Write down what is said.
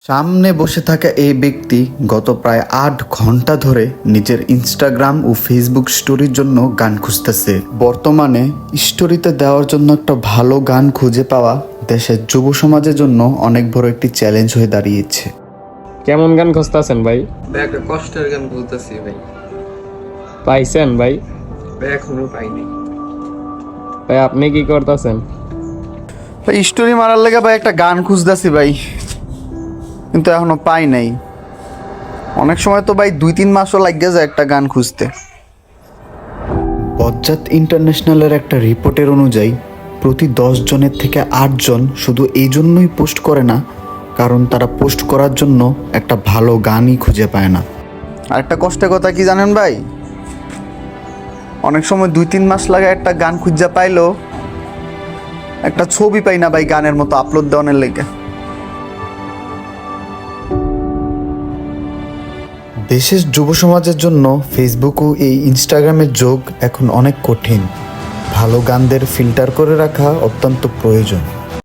সামনে বসে থাকা এই ব্যক্তি গত প্রায় ৮ ঘন্টা ধরে নিজের ইনস্টাগ্রাম ও ফেসবুক স্টোরির জন্য গান খুঁজতেছে। বর্তমানে স্টোরিতে দেওয়ার জন্য একটা ভালো গান খুঁজে পাওয়া দেশের যুব সমাজের জন্য অনেক বড় একটি চ্যালেঞ্জ হয়ে দাঁড়িয়েছে। কেমন গান খুঁজতেছেন ভাই? ভাই একটা কষ্টের গান বলতেছি ভাই। পাইছেন ভাই? ভাই এখনো পাইনি। ভাই আপনি কি করতেছেন? ভাই স্টোরি মারার লেগে ভাই একটা গান খুঁজতেছি ভাই, কিন্তু এখনো পাই নাই। অনেক সময় তো ভাই 2-3 মাসও লাগে যায় একটা গান খুঁজতে। বজ্জাত ইন্টারন্যাশনালের একটা রিপোর্টের অনুযায়ী প্রতি 10 জনের থেকে 8 জন শুধু এই জন্যই পোস্ট করে না, কারণ তারা পোস্ট করার জন্য একটা ভালো গানই খুঁজে পায় না। আর একটা কষ্টের কথা কি জানেন ভাই, অনেক সময় 2-3 মাস লাগে একটা গান খুঁজে পাইলেও একটা ছবি পাই না ভাই গানের মতো আপলোড দেওয়ার লেগে। দেশের যুব সমাজের জন্য ফেসবুক ও এই ইনস্টাগ্রামের যোগ এখন অনেক কঠিন। ভালো গানদের ফিল্টার করে রাখা অত্যন্ত প্রয়োজন।